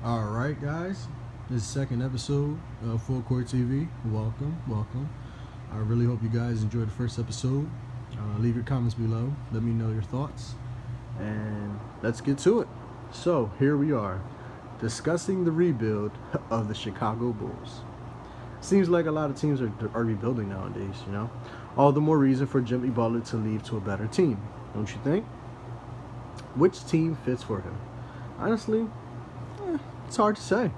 All right, guys. This is the second episode of Full Court TV. Welcome. I really hope you guys enjoyed the first episode. Leave your comments below. Let me know your thoughts. And let's get to it. So, here we are, discussing the rebuild of the Chicago Bulls. Seems like a lot of teams are rebuilding nowadays, you know? All the more reason for Jimmy Butler to leave to a better team, don't you think? Which team fits for him? Honestly, it's hard to say.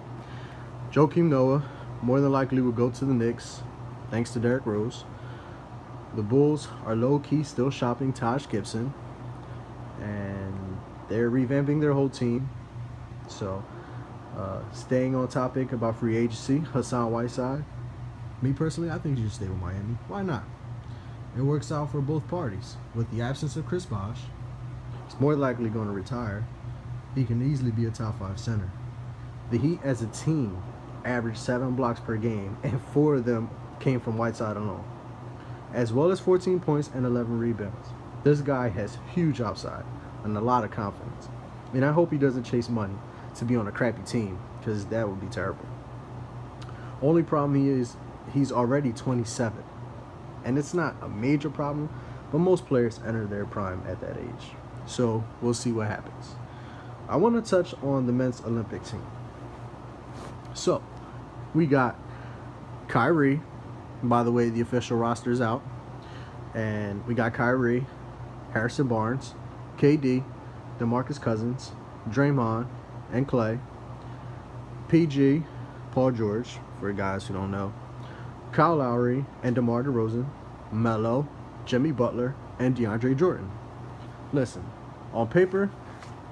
Joakim Noah more than likely will go to the Knicks, thanks to Derrick Rose. The Bulls are low-key still shopping Taj Gibson, and they're revamping their whole team. So, staying on topic about free agency, Hassan Whiteside. Me personally, I think he should stay with Miami. Why not? It works out for both parties. With the absence of Chris Bosh, he's more likely going to retire. He can easily be a top 5 center. The Heat as a team averaged 7 blocks per game, and 4 of them came from Whiteside alone, as well as 14 points and 11 rebounds. This guy has huge upside and a lot of confidence. And I hope he doesn't chase money to be on a crappy team, because that would be terrible. Only problem is he's already 27. And it's not a major problem, but most players enter their prime at that age. So we'll see what happens. I want to touch on the men's Olympic team. So, we got Kyrie. By the way, the official roster is out. And we got Kyrie, Harrison Barnes, KD, DeMarcus Cousins, Draymond, and Clay, PG, Paul George, for guys who don't know, Kyle Lowry and DeMar DeRozan, Melo, Jimmy Butler, and DeAndre Jordan. Listen, on paper,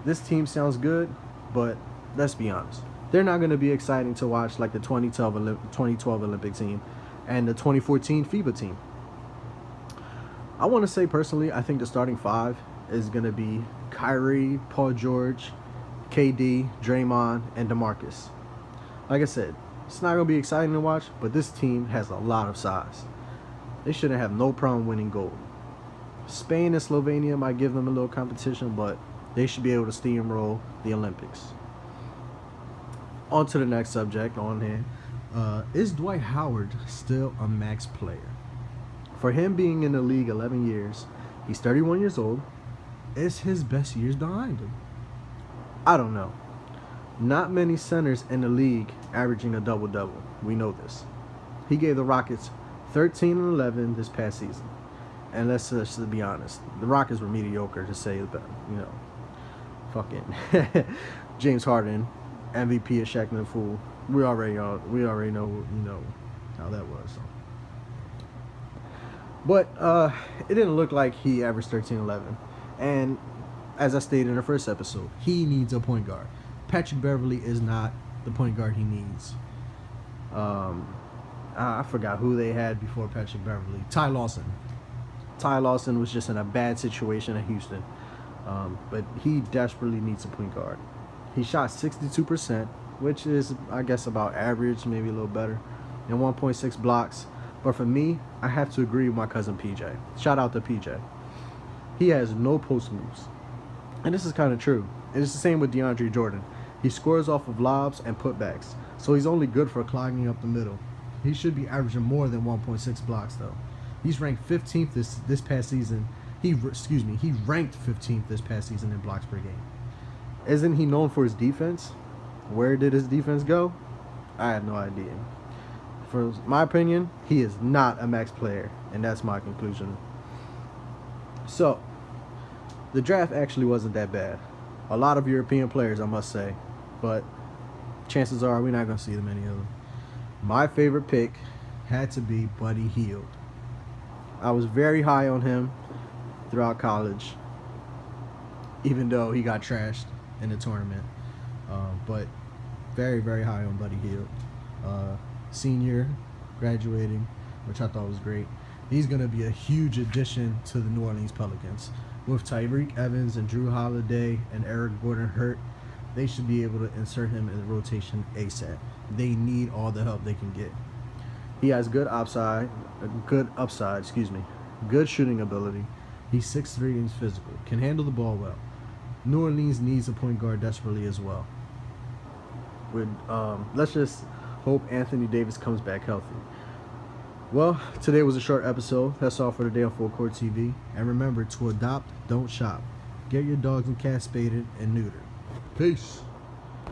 this team sounds good, but let's be honest. They're not going to be exciting to watch like the 2012 Olympic team and the 2014 FIBA team. I want to say personally, I think the starting 5 is going to be Kyrie, Paul George, KD, Draymond, and DeMarcus. Like I said, it's not going to be exciting to watch, but this team has a lot of size. They shouldn't have no problem winning gold. Spain and Slovenia might give them a little competition, but they should be able to steamroll the Olympics. On to the next subject on hand. Is Dwight Howard still a max player? For him being in the league 11 years, he's 31 years old. Is his best years behind him? I don't know. Not many centers in the league averaging a double-double. We know this. He gave the Rockets 13 and 11 this past season. And let's just be honest. The Rockets were mediocre, to say the, fucking James Harden, MVP of Shaq and the Fool. We already know how that was. So. But it didn't look like he averaged 13-11. And as I stated in the first episode, he needs a point guard. Patrick Beverley is not the point guard he needs. I forgot who they had before Patrick Beverley. Ty Lawson. Ty Lawson was just in a bad situation at Houston. But he desperately needs a point guard. He shot 62%, which is, I guess, about average, maybe a little better, and 1.6 blocks. But for me, I have to agree with my cousin PJ. Shout out to PJ. He has no post moves. And this is kind of true. And it's the same with DeAndre Jordan. He scores off of lobs and putbacks. So he's only good for clogging up the middle. He should be averaging more than 1.6 blocks, though. He's ranked 15th this past season. He ranked 15th this past season in blocks per game. Isn't he known for his defense? Where did his defense go? I have no idea. For my opinion, he is not a max player, and that's my conclusion. So, the draft actually wasn't that bad. A lot of European players, I must say, but chances are we're not going to see many of them. My favorite pick had to be Buddy Hield. I was very high on him throughout college, even though he got trashed in the tournament. But very, very high on Buddy Hield. Senior, graduating, which I thought was great. He's going to be a huge addition to the New Orleans Pelicans. With Tyreke Evans and Drew Holiday and Eric Gordon hurt, they should be able to insert him in the rotation ASAP. They need all the help they can get. He has good upside, good shooting ability. He's 6'3" and he's physical, can handle the ball well. New Orleans needs a point guard desperately as well. Let's just hope Anthony Davis comes back healthy. Well, today was a short episode. That's all for today on Full Court TV. And remember, to adopt, don't shop. Get your dogs and cats spaded and neutered. Peace.